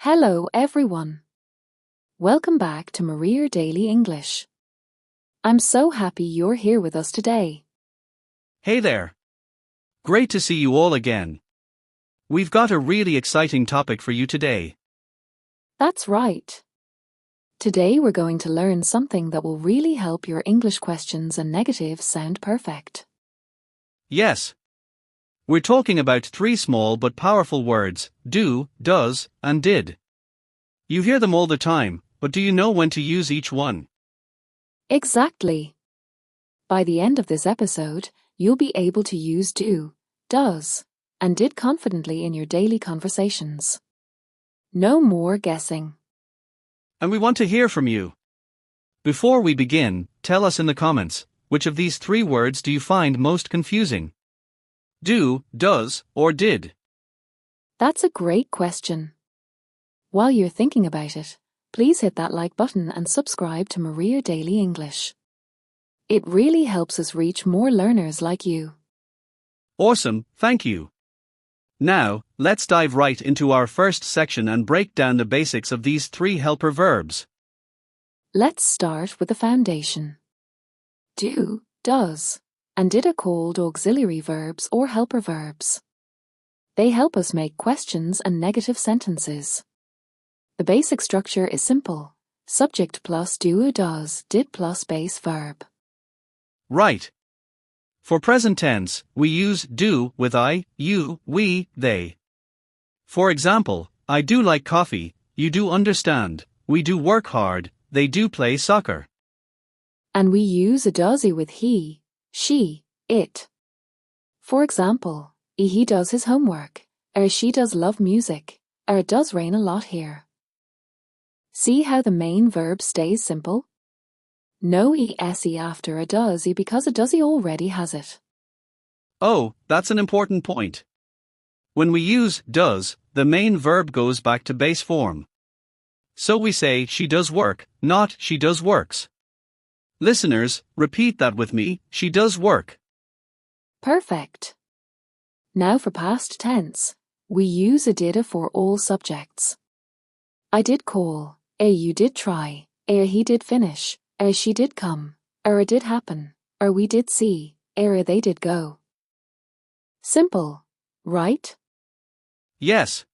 Hello everyone. Welcome back to Maria Daily English. I'm so happy you're here with us today. Hey there. Great to see you all again. We've got a really exciting topic for you today. That's right. Today we're going to learn something that will really help your English questions and negatives sound perfect. Yes. We're talking about three small but powerful words: do, does, and did. You hear them all the time, but do you know when to use each one? Exactly. By the end of this episode, you'll be able to use do, does, and did confidently in your daily conversations. No more guessing. And we want to hear from you. Before we begin, tell us in the comments, which of these three words do you find most confusing? Do, does, or did? That's a great question. While you're thinking about it, please hit that like button and subscribe to Maria Daily English. It really helps us reach more learners like you. Awesome, thank you. Now, let's dive right into our first section and break down the basics of these three helper verbs. Let's start with the foundation. Do, does, and did are called auxiliary verbs or helper verbs. They help us make questions and negative sentences. The basic structure is simple: subject plus do or does, did plus base verb. Right. For present tense, we use do with I, you, we, they. For example, I do like coffee, you do understand, we do work hard, they do play soccer. And we use a doesy with he, she, it. For example, he does his homework, or she does love music, or it does rain a lot here. See how the main verb stays simple? No ese after a doesy because a doesy already has it. Oh, that's an important point. When we use does, the main verb goes back to base form. So we say she does work, not she does works. Listeners, repeat that with me: she does work. Perfect. Now for past tense, we use a did for all subjects. I did call, you did try, he did finish, she did come, it did happen, we did see, they did go. Simple, right? Yes.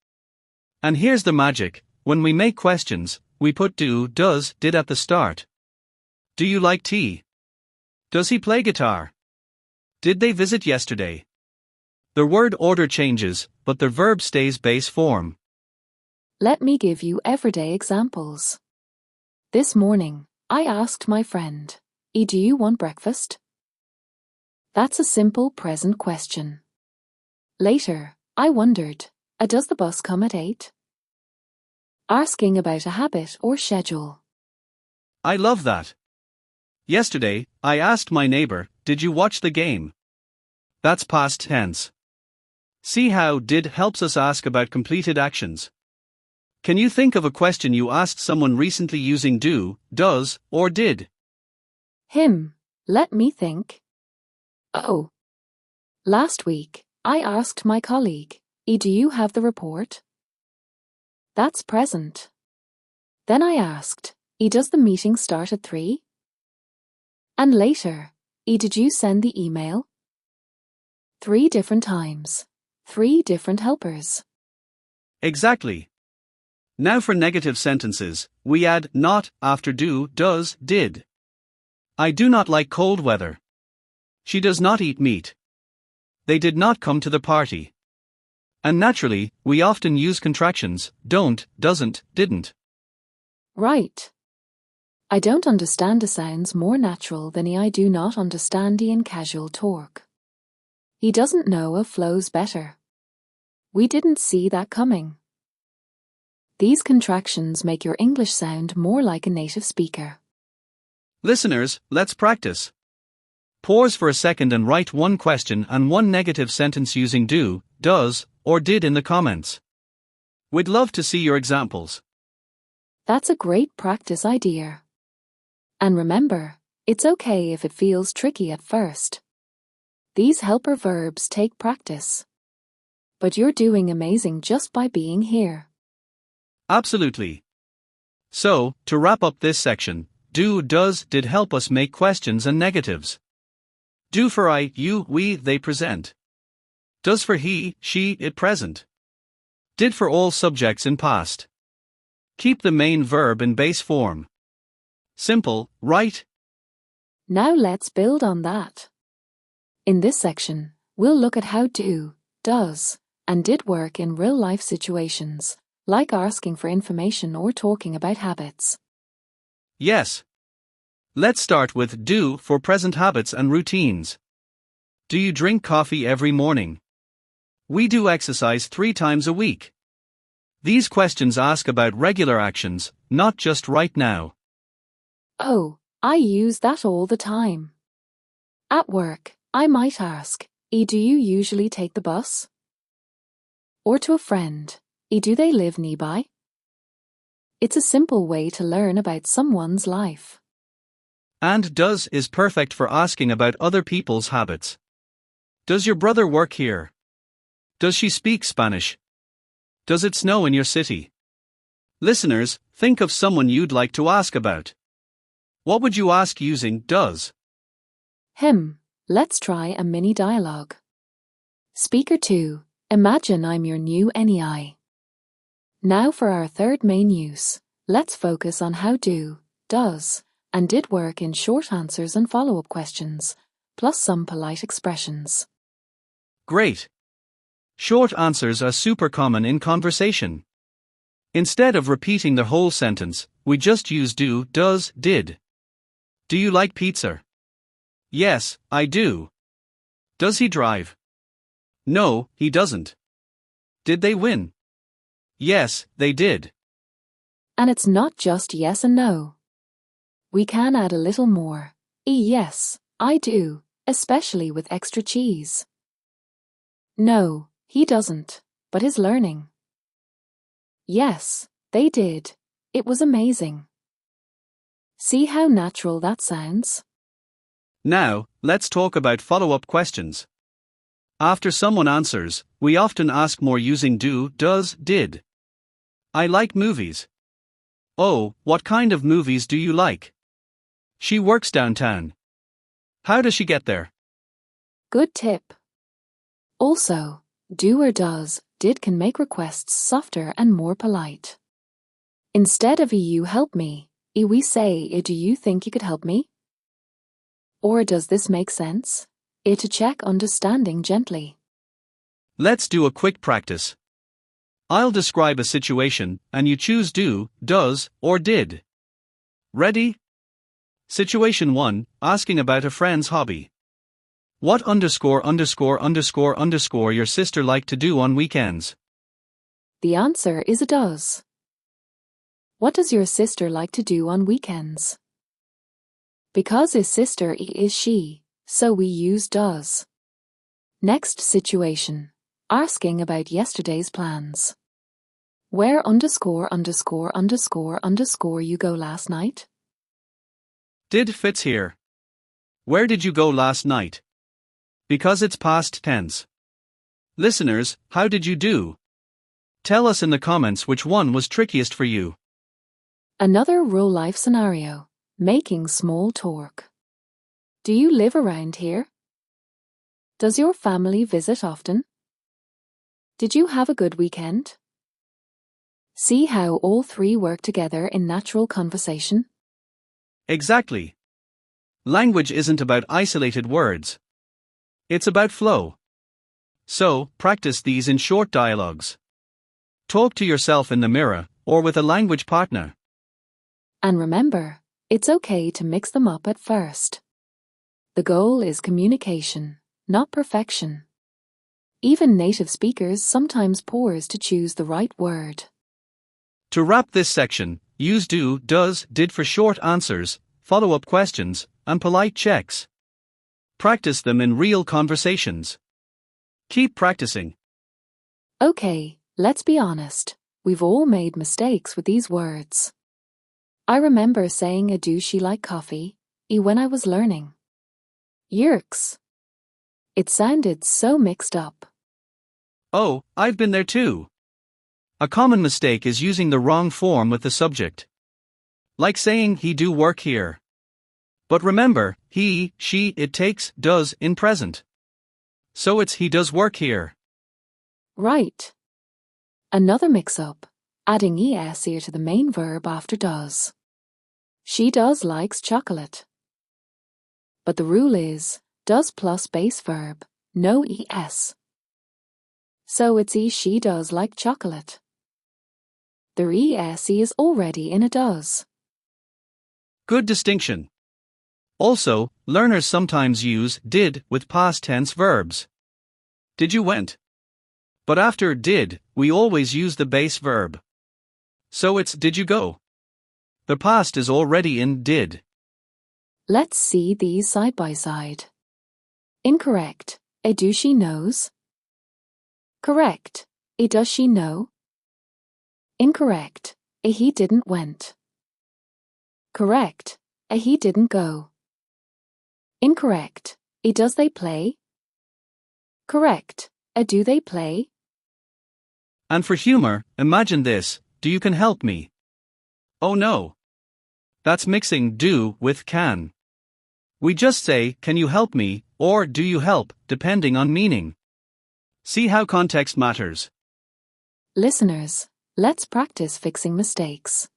And here's the magic: when we make questions, we put do, does, did at the start. Do you like tea? Does he play guitar? Did they visit yesterday? The word order changes, but the verb stays base form. Let me give you everyday examples. This morning, I asked my friend, do you want breakfast? That's a simple present question. Later, I wondered, does the bus come at 8? Asking about a habit or schedule. I love that. Yesterday, I asked my neighbor, did you watch the game? That's past tense. See how did helps us ask about completed actions. Can you think of a question you asked someone recently using do, does, or did? Let me think. Oh. Last week, I asked my colleague, do you have the report? That's present. Then I asked, does the meeting start at 3? And later, did you send the email? 3 different times. 3 different helpers. Exactly. Now for negative sentences, we add not after do, does, did. I do not like cold weather. She does not eat meat. They did not come to the party. And naturally, we often use contractions: don't, doesn't, didn't. Right. I don't understand sounds more natural than I do not understand in casual talk. He doesn't know flows better. We didn't see that coming. These contractions make your English sound more like a native speaker. Listeners, let's practice. Pause for a second and write one question and one negative sentence using do, does, or did in the comments. We'd love to see your examples. That's a great practice idea. And remember, it's okay if it feels tricky at first. These helper verbs take practice. But you're doing amazing just by being here. Absolutely. So, to wrap up this section, do, does, did help us make questions and negatives. Do for I, you, we, they present. Does for he, she, it present. Did for all subjects in past. Keep the main verb in base form. Simple, right? Now let's build on that. In this section, we'll look at how do, does, and did work in real-life situations, like asking for information or talking about habits. Yes. Let's start with do for present habits and routines. Do you drink coffee every morning? We do exercise 3 times a week. These questions ask about regular actions, not just right now. Oh, I use that all the time. At work, I might ask, do you usually take the bus? Or to a friend, do they live nearby? It's a simple way to learn about someone's life. And does is perfect for asking about other people's habits. Does your brother work here? Does she speak Spanish? Does it snow in your city? Listeners, think of someone you'd like to ask about. What would you ask using does? Let's try a mini dialogue. Speaker 2, imagine I'm your new NEI. Now for our third main use, let's focus on how do, does, and did work in short answers and follow-up questions, plus some polite expressions. Great. Short answers are super common in conversation. Instead of repeating the whole sentence, we just use do, does, did. Do you like pizza? Yes, I do. Does he drive? No, he doesn't. Did they win? Yes, they did. And it's not just yes and no. We can add a little more. Yes, I do, especially with extra cheese. No, he doesn't, but is learning. Yes, they did. It was amazing. See how natural that sounds? Now, let's talk about follow-up questions. After someone answers, we often ask more using do, does, did. I like movies. Oh, what kind of movies do you like? She works downtown. How does she get there? Good tip. Also, do or does, did can make requests softer and more polite. Instead of you help me, we say do you think you could help me? Or does this make sense? To check understanding gently. Let's do a quick practice. I'll describe a situation, and you choose do, does, or did. Ready? Situation 1, asking about a friend's hobby. What ____ your sister like to do on weekends? The answer is a does. What does your sister like to do on weekends? Because his sister is she, so we use does. Next situation, asking about yesterday's plans. Where ____ you go last night? Did fits here. Where did you go last night? Because it's past tense. Listeners, how did you do? Tell us in the comments which one was trickiest for you. Another real-life scenario, making small talk. Do you live around here? Does your family visit often? Did you have a good weekend? See how all 3 work together in natural conversation? Exactly. Language isn't about isolated words. It's about flow. So, practice these in short dialogues. Talk to yourself in the mirror, or with a language partner. And remember, it's okay to mix them up at first. The goal is communication, not perfection. Even native speakers sometimes pause to choose the right word. To wrap this section, use do, does, did for short answers, follow-up questions, and polite checks. Practice them in real conversations. Keep practicing. Okay, let's be honest. We've all made mistakes with these words. I remember saying do she like coffee? When I was learning. Yerks. It sounded so mixed up. Oh, I've been there too. A common mistake is using the wrong form with the subject. Like saying he do work here. But remember, he, she, it takes does in present. So it's he does work here. Right. Another mix-up, adding es here to the main verb after does. She does likes chocolate. But the rule is, does plus base verb, no es. So it's she does like chocolate. The es is already in a does. Good distinction. Also, learners sometimes use did with past tense verbs. Did you went? But after did, we always use the base verb. So it's did you go? The past is already in did. Let's see these side by side. Incorrect. A do she knows? Correct. A does she know? Incorrect. A he didn't went. Correct. A he didn't go. Incorrect. A does they play? Correct. A do they play? And for humor, imagine this, do you can help me? Oh no. That's mixing do with can. We just say, can you help me, or do you help, depending on meaning. See how context matters. Listeners, let's practice fixing mistakes.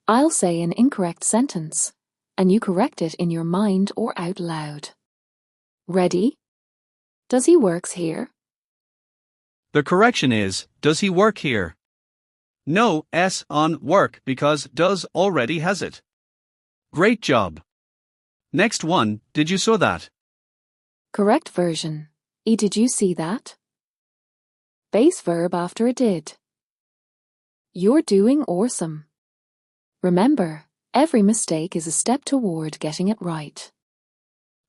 I'll say an incorrect sentence, and you correct it in your mind or out loud. Ready? Does he works here? The correction is, does he work here? No S on work because does already has it. Great job. Next one, did you saw that? Correct version. Did you see that? Base verb after a did. You're doing awesome. Remember, every mistake is a step toward getting it right.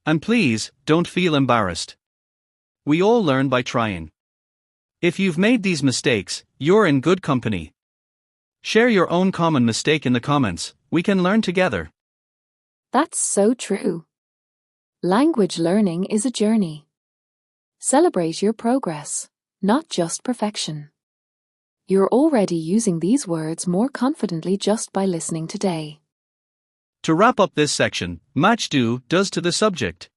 And please, don't feel embarrassed. We all learn by trying. If you've made these mistakes, you're in good company. Share your own common mistake in the comments, we can learn together. That's so true. Language learning is a journey. Celebrate your progress, not just perfection. You're already using these words more confidently just by listening today. To wrap up this section, match do, does to the subject.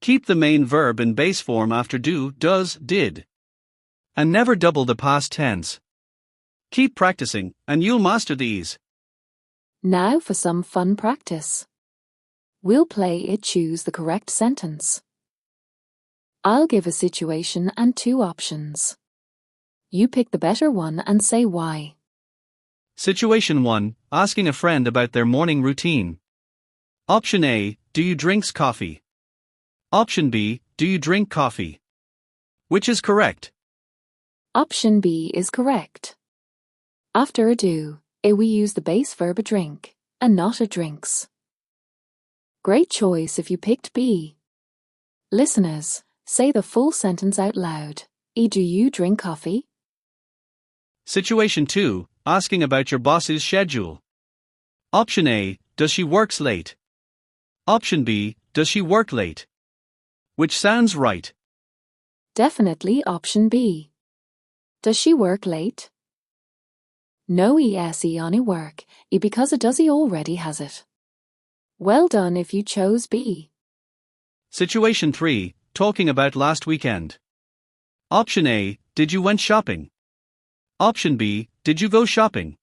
Keep the main verb in base form after do, does, did. And never double the past tense. Keep practicing, and you'll master these. Now for some fun practice. We'll play it choose the correct sentence. I'll give a situation and two options. You pick the better one and say why. Situation 1, asking a friend about their morning routine. Option A, do you drinks coffee? Option B, do you drink coffee? Which is correct? Option B is correct. After a do, we use the base verb a drink, and not a drinks. Great choice if you picked B. Listeners, say the full sentence out loud. Do you drink coffee? Situation 2, asking about your boss's schedule. Option A, does she works late? Option B, does she work late? Which sounds right? Definitely option B. Does she work late? No ese on a work, because it does he already has it. Well done if you chose B. Situation 3, talking about last weekend. Option A, did you went shopping? Option B, did you go shopping?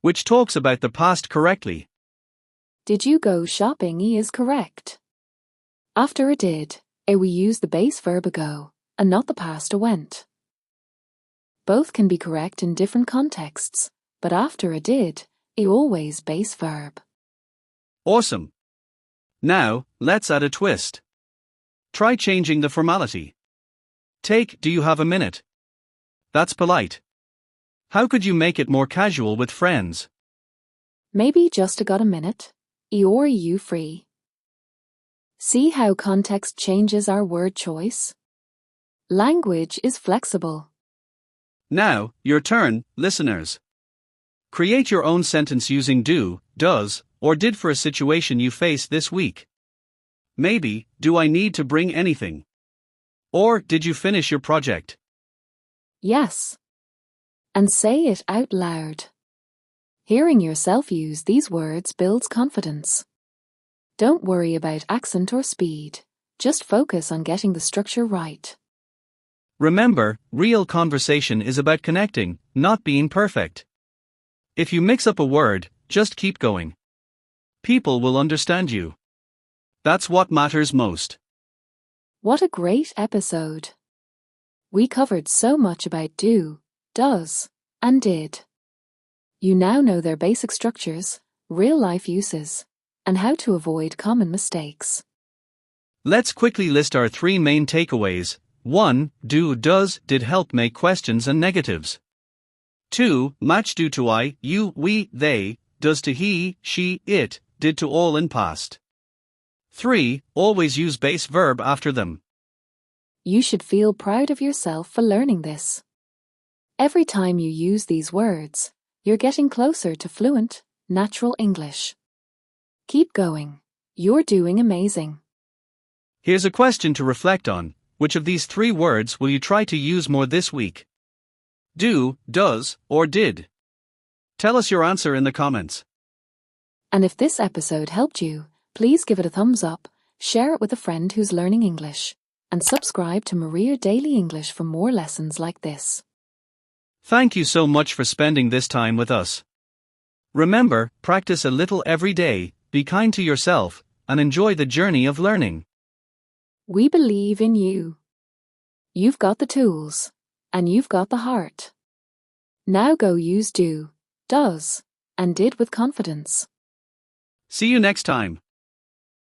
Which talks about the past correctly? Did you go shopping is correct. After a did, we use the base verb a go, and not the past a went. Both can be correct in different contexts, but after a did, always base verb. Awesome. Now, let's add a twist. Try changing the formality. Take, do you have a minute? That's polite. How could you make it more casual with friends? Maybe just got a minute, or you free. See how context changes our word choice? Language is flexible. Now, your turn, listeners. Create your own sentence using do, does, or did for a situation you face this week. Maybe, do I need to bring anything? Or, did you finish your project? Yes. and say it out loud. Hearing yourself use these words builds confidence. Don't worry about accent or speed. Just focus on getting the structure right. Remember, real conversation is about connecting, not being perfect. If you mix up a word, just keep going. People will understand you. That's what matters most. What a great episode! We covered so much about do, does, and did. You now know their basic structures, real-life uses, and how to avoid common mistakes. Let's quickly list our 3 main takeaways. 1. Do, does, did help make questions and negatives. 2. Match do to I, you, we, they, does to he, she, it, did to all in past. 3. Always use base verb after them. You should feel proud of yourself for learning this. Every time you use these words, you're getting closer to fluent, natural English. Keep going. You're doing amazing. Here's a question to reflect on. Which of these 3 words will you try to use more this week? Do, does, or did? Tell us your answer in the comments. And if this episode helped you, please give it a thumbs up, share it with a friend who's learning English, and subscribe to Maria Daily English for more lessons like this. Thank you so much for spending this time with us. Remember, practice a little every day, be kind to yourself, and enjoy the journey of learning. We believe in you. You've got the tools, and you've got the heart. Now go use do, does, and did with confidence. See you next time.